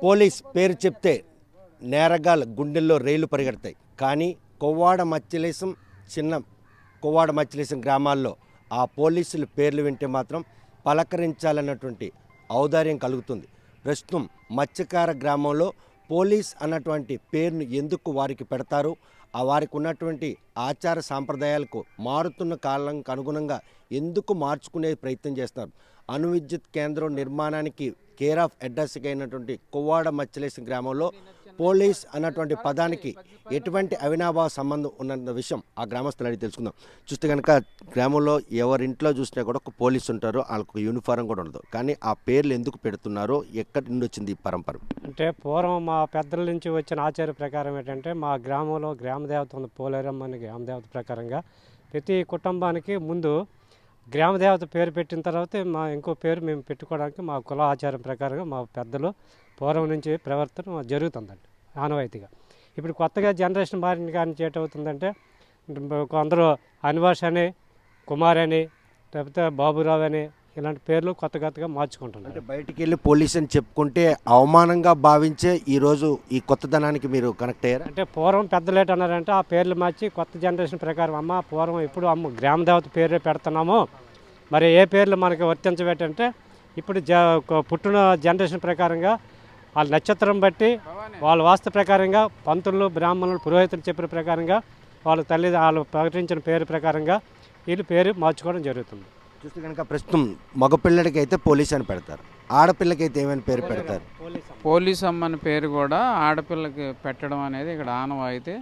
Police పేరు చెప్తే నేరగాళ్ళ గుండెల్లో రైలు పరిగెడతాయి. కానీ కొవ్వాడ మచ్చిలేశం కొవ్వాడ మచ్చిలేశం గ్రామాల్లో ఆ పోలీసుల పేర్లు వింటే మాత్రం పలకరించాలన్నటువంటి ఔదార్యం కలుగుతుంది. ప్రస్తుతం మత్స్యకార గ్రామంలో పోలీస్ అన్నటువంటి పేరును ఎందుకు వారికి పెడతారు, ఆ వారికి ఉన్నటువంటి ఆచార సాంప్రదాయాలకు మారుతున్న కాలానికి అనుగుణంగా ఎందుకు మార్చుకునే ప్రయత్నం చేస్తారు. అణు విద్యుత్ కేంద్రం నిర్మాణానికి కేర్ ఆఫ్ అడ్రస్గా అయినటువంటి కొవ్వాడ మచ్చిలేశం గ్రామంలో పోలీస్ అన్నటువంటి పదానికి ఎటువంటి అవినాభావ సంబంధం ఉన్న విషయం ఆ గ్రామస్తులు అడిగి తెలుసుకుందాం. చూస్తే కనుక గ్రామంలో ఎవరింట్లో చూసినా కూడా ఒక పోలీసు ఉంటారు, వాళ్ళకు యూనిఫారం కూడా ఉండదు. కానీ ఆ పేర్లు ఎందుకు పెడుతున్నారో, ఎక్కడి నుండి వచ్చింది ఈ పరంపర? అంటే పూర్వం మా పెద్దల నుంచి వచ్చిన ఆచార్య ప్రకారం ఏంటంటే మా గ్రామంలో గ్రామదేవత ఉంది, పోలేరమ్మ అని గ్రామదేవత ప్రకారంగా ప్రతి కుటుంబానికి ముందు గ్రామదేవత పేరు పెట్టిన తర్వాత మా ఇంకో పేరు మేము పెట్టుకోవడానికి మా కుల ఆచారం ప్రకారంగా మా పెద్దలు పూర్వం నుంచి ప్రవర్తన జరుగుతుందండి ఆనవాయితీగా. ఇప్పుడు కొత్తగా జనరేషన్ మారిన కానీ ఏటవుతుందంటే కొందరు అనివాష్ అని, కుమార్ అని, లేకపోతే బాబురావు అని ఇలాంటి పేర్లు కొత్తగా మార్చుకుంటున్నారు. అంటే బయటికి వెళ్ళి పోలీస్ అని చెప్పుకుంటే అవమానంగా భావించే ఈరోజు ఈ కొత్తదనానికి మీరు కనెక్ట్ అయ్యారు. అంటే పూర్వం పెద్దలు ఏంటన్నారంటే ఆ పేర్లు మార్చి కొత్త జనరేషన్ ప్రకారం అమ్మ పూర్వం ఇప్పుడు గ్రామదేవత పేరే పెడుతున్నాము, మరి ఏ పేర్లు మనకి వర్తించబెట్టంటే ఇప్పుడు పుట్టిన జనరేషన్ ప్రకారంగా వాళ్ళ నక్షత్రం బట్టి వాళ్ళ వాస్తు ప్రకారంగా పంతులు, బ్రాహ్మణులు, పురోహితులు చెప్పిన ప్రకారంగా వాళ్ళు వాళ్ళు ప్రకటించిన పేరు ప్రకారంగా వీళ్ళు పేరు మార్చుకోవడం జరుగుతుంది. చూస్తే కనుక ప్రస్తుతం మగపిల్లడికి అయితే పోలీస్ అని పెడతారు, ఆడపిల్లకి అయితే ఏమైనా పేరు పెడతారు? పోలీస్ అమ్మని పేరు కూడా ఆడపిల్లకి పెట్టడం అనేది ఇక్కడ ఆనవాయితీ.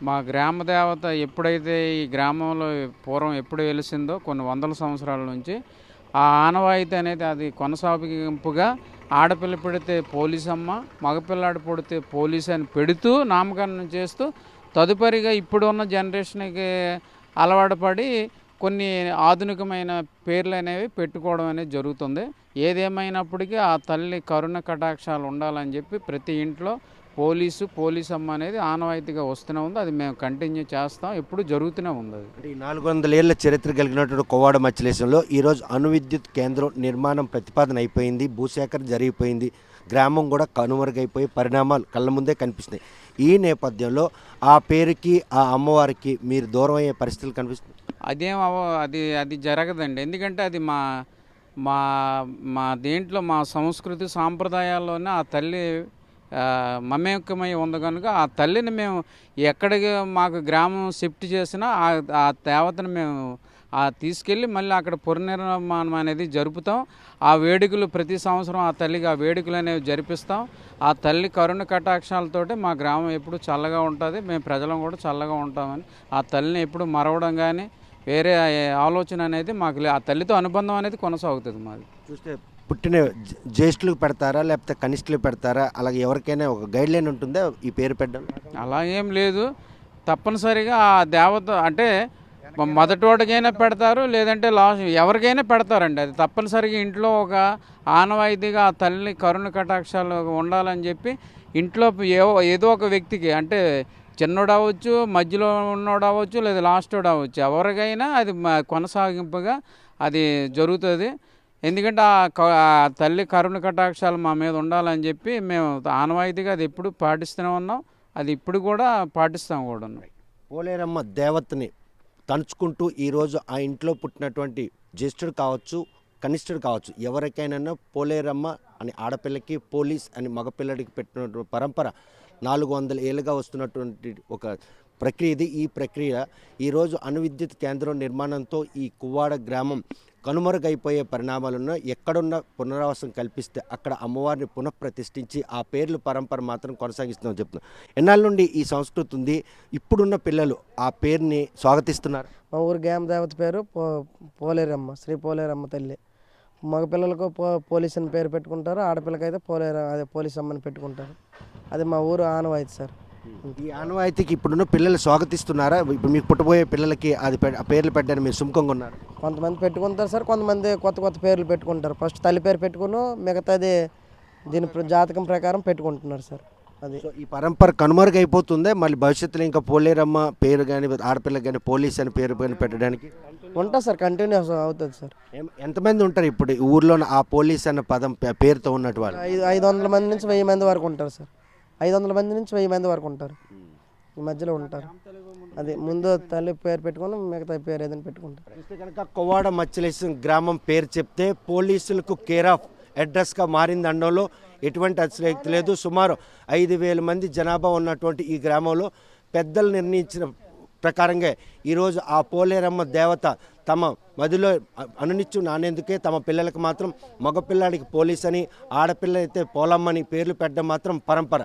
మా గ్రామ దేవత ఎప్పుడైతే ఈ గ్రామంలో పూర్వం ఎప్పుడు వెలిసిందో కొన్ని వందల సంవత్సరాల నుంచి ఆ ఆనవాయితీ అనేది అది కొనసాగింపుగా ఆడపిల్ల పెడితే పోలీస్ అమ్మ, మగపిల్లాడు పుడితే పోలీస్ అని పెడుతూ నామకరణం చేస్తూ తదుపరిగా ఇప్పుడున్న జనరేషన్కి అలవాటు పడి కొన్ని ఆధునికమైన పేర్లు అనేవి పెట్టుకోవడం అనేది జరుగుతుంది. ఏదేమైనప్పటికీ ఆ తల్లి కరుణ కటాక్షాలు ఉండాలని చెప్పి ప్రతి ఇంట్లో పోలీస్ అమ్మ అనేది ఆనవాయితీగా వస్తూనే ఉంది. అది మేము కంటిన్యూ చేస్తాం, ఎప్పుడు జరుగుతూనే ఉంది. అది ఈ 400 ఏళ్ల చరిత్ర కలిగినటువంటి కొవ్వాడ మచ్చిలేశంలో ఈరోజు అణు విద్యుత్ కేంద్రం నిర్మాణం ప్రతిపాదన అయిపోయింది, భూసేకరణ జరిగిపోయింది, గ్రామం కూడా కనుమరుగైపోయి పరిణామాలు కళ్ళ ముందే కనిపిస్తున్నాయి. ఈ నేపథ్యంలో ఆ పేరుకి ఆ అమ్మవారికి మీరు దూరం అయ్యే పరిస్థితులు కనిపిస్తుంది. అది జరగదండి. ఎందుకంటే అది మా మా మా దేంట్లో మా సంస్కృతి సాంప్రదాయాల్లోనే ఆ తల్లి మమేకమై ఉంది కనుక ఆ తల్లిని మేము ఎక్కడికి మాకు గ్రామం షిఫ్ట్ చేసినా ఆ దేవతను మేము తీసుకెళ్ళి మళ్ళీ అక్కడ పునర్నిర్మాణం అనేది జరుపుతాం. ఆ వేడుకలు ప్రతి సంవత్సరం ఆ తల్లికి ఆ వేడుకలు అనేవి జరిపిస్తాం. ఆ తల్లి కరుణ కటాక్షాలతోటి మా గ్రామం ఎప్పుడు చల్లగా ఉంటుంది, మేము ప్రజలం కూడా చల్లగా ఉంటామని ఆ తల్లిని ఎప్పుడు మరవడం కానీ వేరే ఆలోచన అనేది మాకు ఆ తల్లితో అనుబంధం అనేది కొనసాగుతుంది. మాది చూస్తే పుట్టిన జ్యేష్ఠులకు పెడతారా లేకపోతే కనిష్ఠులకు పెడతారా, అలాగే ఎవరికైనా ఒక గైడ్ లైన్ ఉంటుందా ఈ పేరు పెట్టడం? అలా ఏం లేదు, తప్పనిసరిగా ఆ దేవత అంటే మొదటివాడికైనా పెడతారు, లేదంటే లాస్ట్ ఎవరికైనా పెడతారండి. అది తప్పనిసరిగా ఇంట్లో ఒక ఆనవాయితీగా ఆ తల్లి కరుణ కటాక్షాలు ఉండాలని చెప్పి ఇంట్లో ఏదో ఒక వ్యక్తికి అంటే చిన్నోడు అవ్వచ్చు, మధ్యలో ఉన్నోడు అవ్వచ్చు, లేదా లాస్టోడు అవ్వచ్చు, ఎవరికైనా అది కొనసాగింపుగా అది జరుగుతుంది. ఎందుకంటే ఆ తల్లి కరుణ కటాక్షాలు మా మీద ఉండాలని చెప్పి మేము ఆనవాయితీగా అది ఎప్పుడు పాటిస్తూనే ఉన్నాం, అది ఇప్పుడు కూడా పాటిస్తాం కూడా. పోలేరమ్మ దేవతని తలుచుకుంటూ ఈరోజు ఆ ఇంట్లో పుట్టినటువంటి జ్యేష్ఠుడు కావచ్చు, కనిష్ఠుడు కావచ్చు, ఎవరికైనా పోలేరమ్మ అని ఆడపిల్లకి, పోలీస్ అని మగపిల్లడికి పెట్టినటువంటి పరంపర 400 ఏళ్ళుగా వస్తున్నటువంటి ఒక ప్రక్రియ ఇది. ఈ ప్రక్రియ ఈరోజు అణు విద్యుత్ కేంద్రం నిర్మాణంతో ఈ కొవ్వాడ గ్రామం కనుమరుగైపోయే పరిణామాలను ఎక్కడున్న పునరావాసం కల్పిస్తే అక్కడ అమ్మవారిని పునఃప్రతిష్ఠించి ఆ పేర్లు పరంపర మాత్రం కొనసాగిస్తున్నామని చెప్తున్నాం. ఎన్నాళ్ళ నుండి ఈ సంస్కృతి ఉంది, ఇప్పుడున్న పిల్లలు ఆ పేరుని స్వాగతిస్తున్నారు? మా ఊరు గ్రామ దేవత పేరు పోలేరమ్మ, శ్రీ పోలేరమ్మ తల్లి. మగపిల్లలకు పోలీస్ అని పేరు పెట్టుకుంటారు, ఆడపిల్లకైతే పోలీస్ అమ్మని పెట్టుకుంటారు. అది మా ఊరు ఆనవాయితీ సార్. ఈ ఆనవాయితీకి ఇప్పుడున్న పిల్లలు స్వాగతిస్తున్నారా? ఇప్పుడు మీకు పుట్టబోయే పిల్లలకి అది పేర్లు పెట్టడానికి మీరు సుముఖంగా ఉన్నారు? కొంతమంది పెట్టుకుంటారు సార్, కొంతమంది కొత్త పేర్లు పెట్టుకుంటారు. ఫస్ట్ తల్లి పేరు పెట్టుకుని మిగతాది దీని జాతకం ప్రకారం పెట్టుకుంటున్నారు సార్. అది సో ఈ పరంపర కనుమరుగైపోతుందే మళ్ళీ భవిష్యత్తులో ఇంకా పోలేరమ్మ పేరు కానీ ఆడపిల్లకి కానీ పోలీస్ అని పేరు కానీ పెట్టడానికి ఉంటుంది సార్, కంటిన్యూ అవుతుంది సార్. ఎంతమంది ఉంటారు ఇప్పుడు ఈ ఊర్లో ఆ పోలీస్ అన్న పదం పేరుతో ఉన్నట్టు వాళ్ళు? 500 మంది నుంచి 1000 మంది వరకు ఉంటారు సార్. 500 మంది నుంచి 1000 మంది వరకు ఉంటారు, ఈ మధ్యలో ఉంటారు. అది ముందు తల్లి పేరు పెట్టుకొని మిగతా పేరు ఏదైనా పెట్టుకుంటారు. చూస్తే కనుక కొవ్వాడ మచ్చిలేశం గ్రామం పేరు చెప్తే పోలీసులకు కేర్ ఆఫ్ అడ్రస్గా మారింది అనడంలో ఎటువంటి అతిశయోక్తి లేదు. సుమారు 5000 మంది జనాభా ఉన్నటువంటి ఈ గ్రామంలో పెద్దలు నిర్ణయించిన ప్రకారంగా ఈరోజు ఆ పోలేరమ్మ దేవత తమ మదిలో అనునిచ్చు నానేందుకే తమ పిల్లలకు మాత్రం మగపిల్లాడికి పోలీస్ అని, ఆడపిల్ల అయితే పోలమ్మని పేర్లు పెట్టడం మాత్రం పరంపర.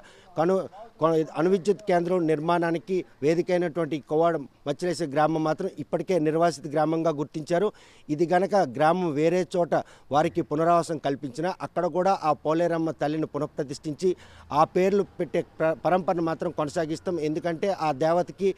అణువిద్యుత్ కేంద్రం నిర్మాణానికి వేదికైనటువంటి కొవ్వాడ మచ్చిలేశం గ్రామం మాత్రం ఇప్పటికే నిర్వాసిత గ్రామంగా గుర్తించారు. ఇది గనక గ్రామం వేరే చోట వారికి పునరావాసం కల్పించినా అక్కడ కూడా ఆ పోలేరమ్మ తల్లిని పునఃప్రతిష్ఠించి ఆ పేర్లు పెట్టే పరంపరను మాత్రం కొనసాగిస్తాం. ఎందుకంటే ఆ దేవతకి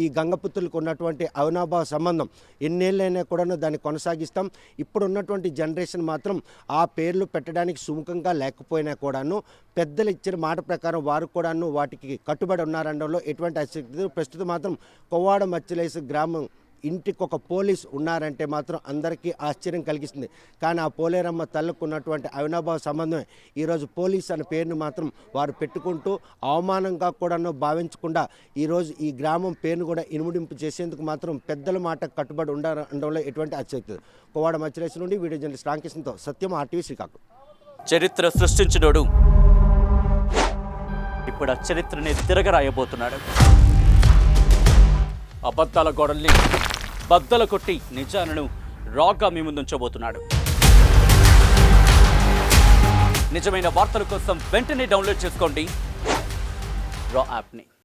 ఈ గంగపుత్రులకు ఉన్నటువంటి అవినాభావ సంబంధం ఎన్నేళ్ళైనా కూడాను దాన్ని కొనసాగిస్తాం. ఇప్పుడు ఉన్నటువంటి జనరేషన్ మాత్రం ఆ పేర్లు పెట్టడానికి సుముఖంగా లేకపోయినా కూడాను పెద్దలు ఇచ్చిన మాట ప్రకారం వారు కూడాను వాటికి కట్టుబడి ఉన్నారనడంలో ఎటువంటి ఆసక్తి లేదు. ప్రస్తుతం మాత్రం కొవ్వాడ మచ్చిలేశం గ్రామం ఇంటికి ఒక పోలీస్ ఉన్నారంటే మాత్రం అందరికీ ఆశ్చర్యం కలిగిస్తుంది. కానీ ఆ పోలేరమ్మ తల్లకు ఉన్నటువంటి అవినాభావ సంబంధమే ఈరోజు పోలీస్ అనే పేరును మాత్రం వారు పెట్టుకుంటూ అవమానంగా కూడాను భావించకుండా ఈరోజు ఈ గ్రామం పేరును కూడా ఇనుముడింపు చేసేందుకు మాత్రం పెద్దల మాట కట్టుబడి ఉండడంలో ఎటువంటి ఆసక్తి లేదు. కొవ్వాడ మచ్చిలేశం నుండి వీడియో జర్నలిస్ట్ రామకృష్ణతో సత్యం, RTV శ్రీకాకుళం. చరిత్ర సృష్టించినోడు ఇప్పుడు ఆ చరిత్రని తిరగరాయబోతున్నాడు. అబద్ధాల గోడల్ని బద్దలు కొట్టి నిజాలను రాగా మీ ముందుంచబోతున్నాడు. నిజమైన వార్తల కోసం వెంటనే డౌన్లోడ్ చేసుకోండి రా యాప్ని.